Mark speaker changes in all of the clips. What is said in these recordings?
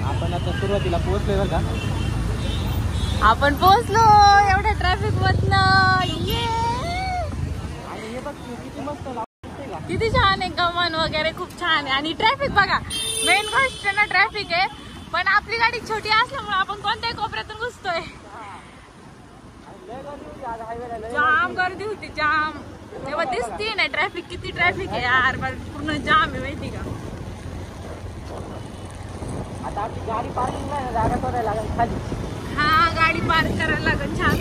Speaker 1: आपण आता सुरुवातीला पोहोचलोय बरं का.
Speaker 2: आपण पोहोचलो एवढ्या ट्रॅफिक मधनं. ये
Speaker 1: आणि हे बघ किती मस्त
Speaker 2: किती छान आहे, गमन वगैरे खूप छान आहे. आणि ट्रॅफिक बघा, मेन गोष्ट ना ट्रॅफिक आहे, पण आपली गाडी छोटी असल्यामुळे आपण कोणत्याही कोपऱ्यातून घुसतोय. जाम गर्दी होती, जाम. तेव्हा दिसते ना ट्रॅफिक, किती ट्रॅफिक आहे यार, पूर्ण जाम आहे माहिती का.
Speaker 1: आता आपली गाडी पार्किंगला जागा शोधायला लागेल खाली.
Speaker 2: हा, गाडी पार्क करायला लागेल छान.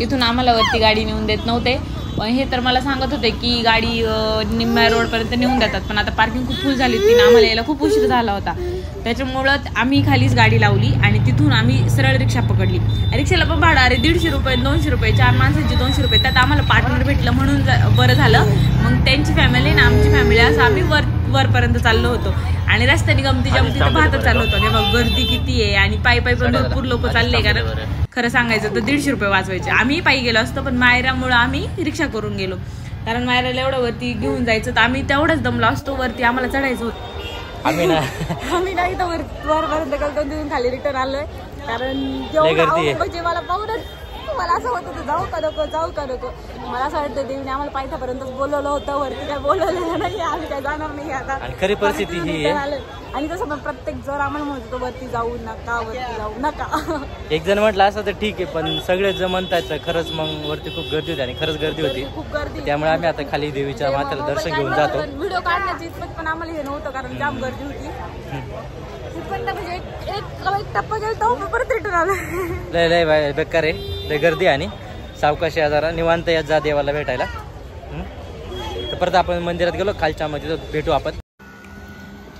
Speaker 2: इथून आम्हाला वरती गाडी नेऊन देत नव्हते, पण हे तर मला सांगत होते की गाडी निम्म्या रोडपर्यंत नेऊन देतात, पण आता पार्किंग खूप फुल झाली होती ना, आम्हाला यायला खूप उशीर झाला होता. त्याच्यामुळं आम्ही खालीच गाडी लावली आणि तिथून आम्ही सरळ रिक्षा पकडली. रिक्षाला पण भाडं अरे 150 रुपये 200 रुपये, 4 माणसांचे 200 रुपये. त्यात आम्हाला पार्टनर भेटलं म्हणून बरं झालं. मग त्यांची फॅमिली ना आमची फॅमिली असं आम्ही वरपर्यंत चाललो होतो आणि रस्त्याने गमती पाहतच चाललो होतो. बघ गर्दी किती आहे आणि पायी पण भरपूर लोक चालले. कारण खरं सांगायचं तर 150 रुपये वाचवायचे. आम्ही पायी गेलो असतो, पण मायरामुळे आम्ही रिक्षा करून गेलो. कारण मायराला एवढं वरती घेऊन जायचं तर आम्ही तेवढंच दमलो असतो. वरती आम्हाला चढायचं होतं. आम्ही ना इथं वरपर्यंत गलतून तिथून खाली रिटर्न आलोय. कारण म्हणजे मला पाहूनच मला असं होतं तर जाऊ का नको. मला असं वाटतं देवीने आम्हाला पायथ्यापर्यंतच बोलवलं होतं, वरती काय बोलवलेलं नाही. आम्ही काय जाणार नाही आता.
Speaker 1: खरी परिस्थिती ही आहे.
Speaker 2: आणि तसं पण प्रत्येक जर आम्हाला म्हणतो वरती जाऊ नका.
Speaker 1: एक जण म्हटलं असं तर ठीक आहे, पण सगळेच जण म्हणतात खरंच मग वरती खूप गर्दी होती आणि खरंच गर्दी होती. खूप गर्दी, त्यामुळे आम्ही आता खाली देवीच्या माथ्याला दर्शन घेऊन जातो. व्हिडिओ काढण्याची इच्छा पण आम्हाला हे नव्हतं, कारण जाम गर्दी होती. पण म्हणजे एक टप्पा गेलो परत रिटर्न आलो. लय बेकार आहे, लय गर्दी आणि सावकाशी जरा निवांत यात जा देवाला भेटायला. तर परत आपण मंदिरात गेलो खालच्या मध्ये, भेटू आपण.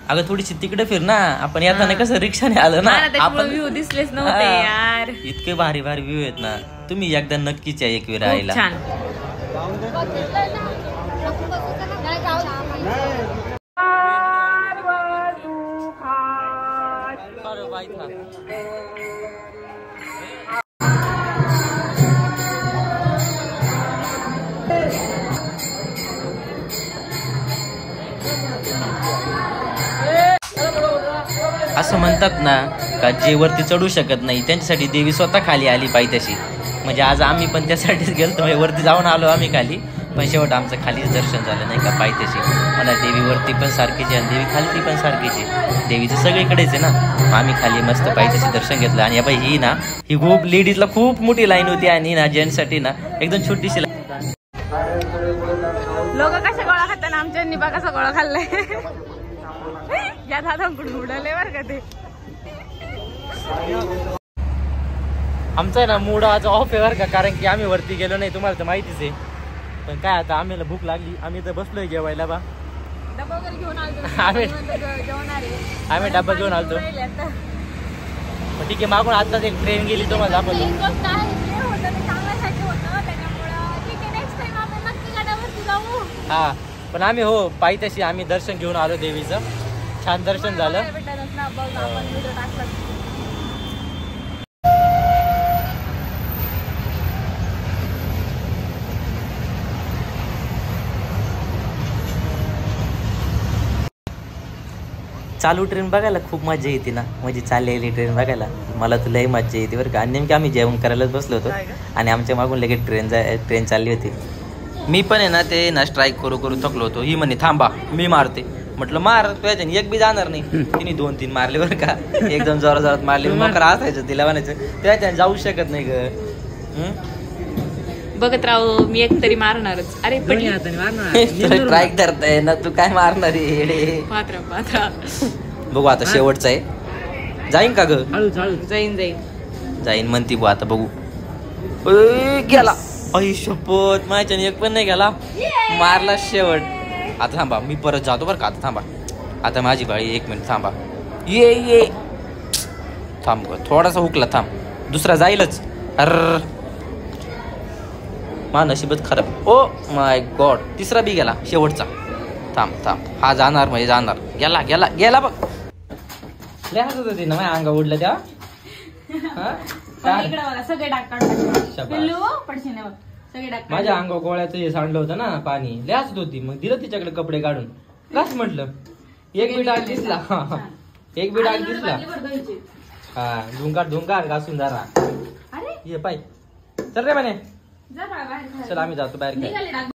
Speaker 1: अगं थोडीशी तिकडे फिर ना, आपण येताना कसं रिक्षाने आलं ना,
Speaker 2: आपण व्ह्यू दिसलेच नव्हते यार.
Speaker 1: इतके भारी व्ह्यू आहेत ना. तुम्ही एकदा नक्कीच या एक वेळ राहायला. असं म्हणतात ना का जे वरती चढू शकत नाही त्यांच्यासाठी देवी स्वतः खाली आली पायथ्याशी. म्हणजे आज आम्ही पण त्यासाठीच गेलो, वरती जाऊन आलो आम्ही खाली, पण शेवट आमचं खालीच दर्शन झालं नाही का पायथ्याशी. मला देवी वरती पण सारखीच आणि देवी खाली पण सारखीच आहे. देवीचं सगळीकडेच आहे ना. आम्ही खाली मस्त पायथ्याशी दर्शन घेतलं. आणि बाई ही ना, ही खूप लेडीजला खूप मोठी लाईन होती आणि ना जेंट्ससाठी ना एकदम छोटीशी लाईन.
Speaker 2: लोक कशा गोळा खाताना आमच्या बा कसा गोळा खाल्लाय. या दादांकडून उडाले बरं का ते.
Speaker 1: आमचा ना मूड आज ऑफ आहे बरं का, कारण की आम्ही वरती गेलो नाही, तुम्हाला तर माहितीच आहे. पण काय आता आम्हाला भूक लागली, आम्ही तर बसलोय जेवायला बा.
Speaker 2: डबा वगैरे घेऊन आलो.
Speaker 1: आम्ही डबा घेऊन आलतो. ठीक आहे, मागून आताच एक ट्रेन गेली, तुम्हाला दाखवतो. हा, पण आम्ही हो पायथ्याशी आम्ही दर्शन घेऊन आलो देवीचं. छान दर्शन झालं. चालू ट्रेन बघायला खूप मजा येते ना, म्हणजे चाललेली ट्रेन बघायला मला तर लई मजा येते बरं का. नेमकी आम्ही जेवण करायलाच बसलो होतो आणि आमच्या मागून लगेच ट्रेन चालली होती. मी पण आहे ना ते ना स्ट्राईक करू थकलो होतो. ही म्हणे थांबा मी मारते. म्हटलं मार, तुझ्याने एक बी जाणार नाही. तिने 2-3 मारले बरं का, एकदम जोरात मारले. मग असायचं तिला म्हणायचं त्याच्याने जाऊ शकत नाही ग.
Speaker 2: बघत राहू, मी एक तरी मारणारच. अरे
Speaker 1: स्ट्राईक धरताय ना, तू काय मारणार आहे. बघू आता शेवटचा आहे. जाईन का ग? जाईन म्हणती बघू आता, बघू. गेला आई शपथ, माझ्याने एक पण नाही गेला, मारला शेवट. आता थांबा, मी परत जातो बरं का. आता थांबा, आता माझी बाळी, 1 मिनिट थांबा. ये थांब, थोडासा हुकला, थांब, दुसरा जाईलच. अर मा नशीबच खराब. ओ माय गॉड, तिसरा बी गेला, शेवटचा. थांब, हा जाणार म्हणजे जाणार. गेला बघ. लय हसत होती ना, माझ्या अंगा उडलं तेव्हा.
Speaker 2: सगळे डाग काढून सगळे डाग
Speaker 1: माझ्या अंगावर गोळ्याचं हे सांडलं होतं ना पाणी लय हसत होती, मग दिलं तिच्याकडे कपडे काढून घास म्हटलं. एक बी डाग दिसला एक बी डाग दिसला हा धुंकार घासून जरा.
Speaker 2: अरे
Speaker 1: ये पाय चल रे म्हणे
Speaker 2: जा बाळा बाहेर
Speaker 1: चल आम्ही जातो बाहेर.
Speaker 2: निघाले डाग.